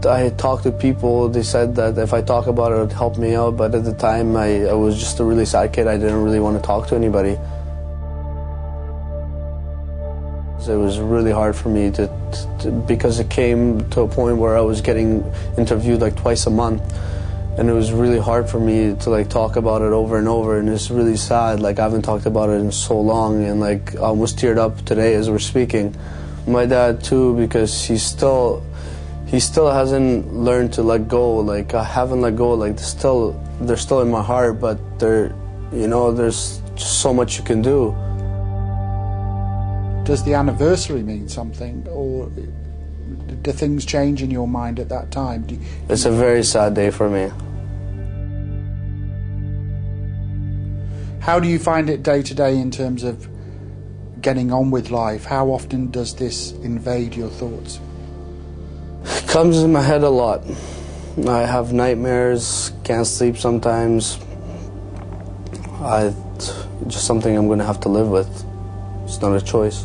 I talked to people. They said that if I talk about it, it would help me out, but at the time I was just a really sad kid. I didn't really want to talk to anybody. It was really hard for me because it came to a point where I was getting interviewed like twice a month, and it was really hard for me to like talk about it over and over, and it's really sad. Like, I haven't talked about it in so long, and like I almost teared up today as we're speaking. My dad too, because he still hasn't learned to let go. Like, I haven't let go. Like, they're still in my heart, but there's just so much you can do. Does the anniversary mean something, or do things change in your mind at that time? It's a very sad day for me. How do you find it day to day in terms of getting on with life? How often does this invade your thoughts? It comes in my head a lot. I have nightmares, can't sleep sometimes. Just something I'm going to have to live with. It's not a choice.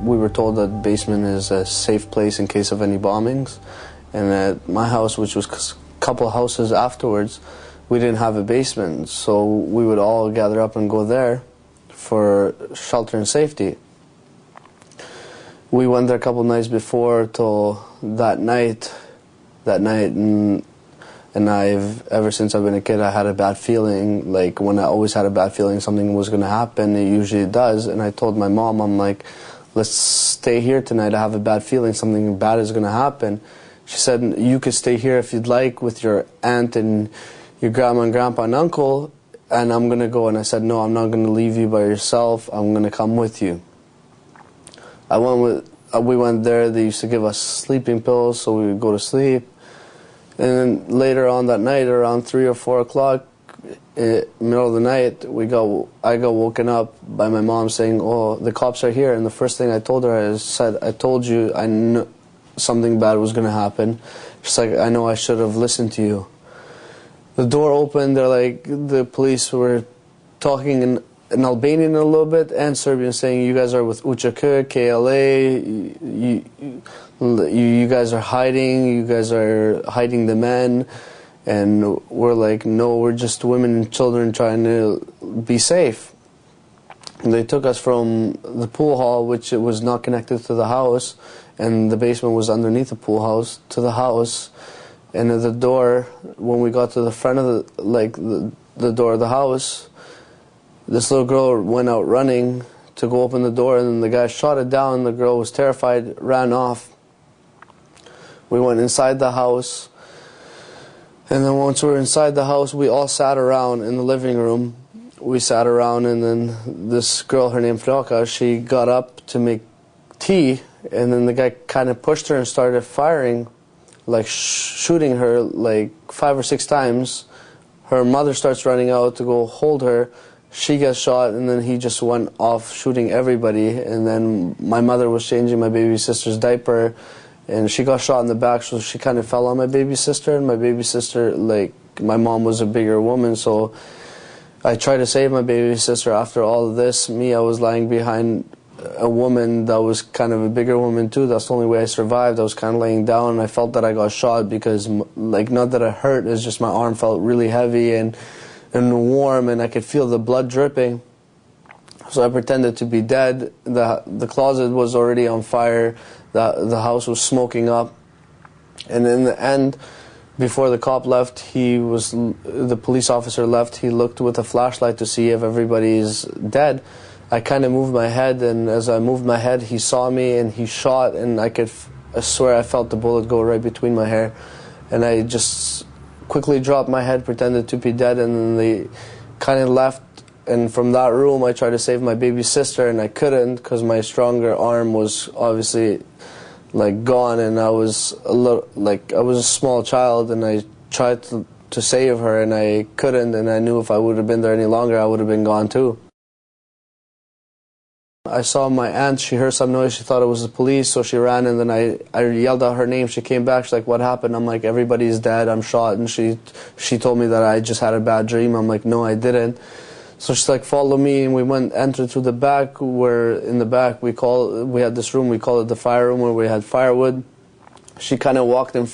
We were told that the basement is a safe place in case of any bombings, and at my house, which was a couple houses afterwards, we didn't have a basement, so we would all gather up and go there for shelter and safety. We went there a couple nights before till that night, and ever since I've been a kid, I had a bad feeling. Like, when I always had a bad feeling something was going to happen, it usually does, and I told my mom, I'm like, let's stay here tonight. I have a bad feeling something bad is going to happen. She said, you could stay here if you'd like with your aunt and your grandma and grandpa and uncle, and I'm going to go. And I said, no, I'm not going to leave you by yourself. I'm going to come with you. We went there. They used to give us sleeping pills, so we would go to sleep. And then later on that night, around 3 or 4 o'clock, middle of the night, I got woken up by my mom saying, oh, the cops are here. And the first thing I told her, I told you I knew something bad was going to happen. She's like, I know, I should have listened to you. The door opened. The police were talking in Albanian a little bit and Serbian, saying, you guys are with UÇK, KLA, you guys are hiding the men. And we're like, no, we're just women and children trying to be safe. And they took us from the pool hall, which it was not connected to the house, and the basement was underneath the pool house, to the house. And at the door, when we got to the front of the door of the house, this little girl went out running to go open the door, and then the guy shot it down. The girl was terrified, ran off. We went inside the house. And then once we were inside the house, we all sat around in the living room. We sat around, and then this girl, her name Dren, she got up to make tea, and then the guy kind of pushed her and started firing, like shooting her like 5 or 6 times. Her mother starts running out to go hold her. She gets shot, and then he just went off shooting everybody. And then my mother was changing my baby sister's diaper, and she got shot in the back, so she kind of fell on my baby sister. And my baby sister, my mom was a bigger woman, so I tried to save my baby sister. After all of this, I was lying behind a woman that was kind of a bigger woman too. That's the only way I survived. I was kind of laying down, and I felt that I got shot because, not that it hurt, it's just my arm felt really heavy and warm, and I could feel the blood dripping. So I pretended to be dead. The closet was already on fire. The house was smoking up, and in the end, before the cop left, the police officer left. He looked with a flashlight to see if everybody's dead. I kind of moved my head, and as I moved my head, he saw me and he shot, and I swear I felt the bullet go right between my hair, and I just quickly dropped my head, pretended to be dead, and then they kind of left. And from that room, I tried to save my baby sister, and I couldn't because my stronger arm was obviously gone, and I was a small child, and I tried to save her, and I couldn't, and I knew if I would have been there any longer, I would have been gone too. I saw my aunt, she heard some noise, she thought it was the police, so she ran, and then I yelled out her name. She came back, she's like, what happened? I'm like, everybody's dead, I'm shot, and she told me that I just had a bad dream. I'm like, no, I didn't. So she's like, follow me, and we entered through the back, where in the back we had this room, we call it the fire room, where we had firewood. She kind of walked in,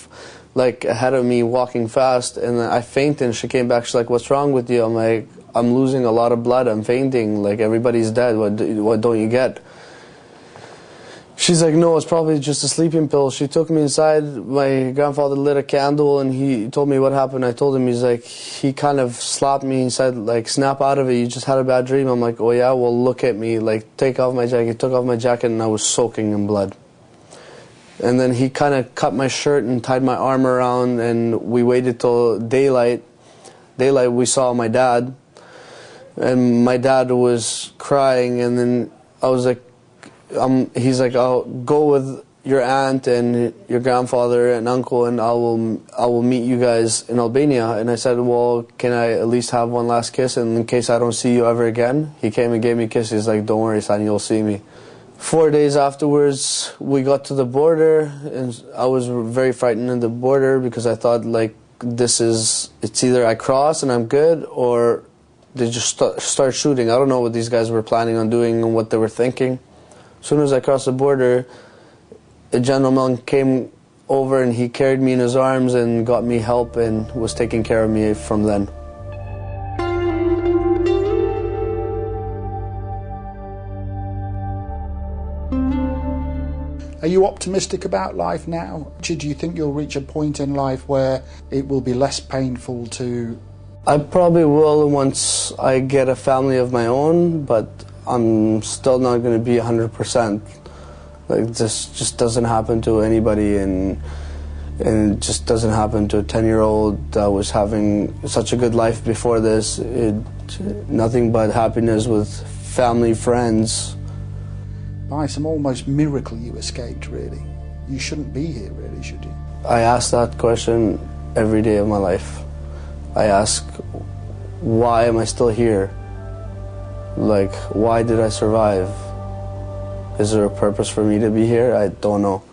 like, ahead of me, walking fast, and I fainted, and she came back, she's like, what's wrong with you? I'm like, I'm losing a lot of blood, I'm fainting, like, everybody's dead, what don't you get? She's like, no, it's probably just a sleeping pill. She took me inside, my grandfather lit a candle, and he told me what happened. I told him, he's like, he kind of slapped me and said, like, snap out of it, you just had a bad dream. I'm like, oh yeah, well, look at me, like, take off my jacket. He took off my jacket, and I was soaking in blood. And then he kind of cut my shirt and tied my arm around, and we waited till daylight. Daylight, we saw my dad. And my dad was crying, and then I was like, he's like, I'll go with your aunt and your grandfather and uncle, and I will meet you guys in Albania. And I said, well, can I at least have one last kiss, and in case I don't see you ever again? He came and gave me a kiss. He's like, don't worry, son, you'll see me. 4 days afterwards, we got to the border, and I was very frightened at the border, because I thought, like, it's either I cross and I'm good, or they just start shooting. I don't know what these guys were planning on doing and what they were thinking. As soon as I crossed the border, a gentleman came over, and he carried me in his arms and got me help and was taking care of me from then. Are you optimistic about life now? Do you think you'll reach a point in life where it will be less painful to... I probably will once I get a family of my own, but I'm still not going to be 100%. Like, this just doesn't happen to anybody, and it just doesn't happen to a 10-year-old that was having such a good life before this. Nothing but happiness with family, friends. By some almost miracle you escaped, really. You shouldn't be here, really, should you? I ask that question every day of my life. I ask, why am I still here? Like, why did I survive? Is there a purpose for me to be here? I don't know.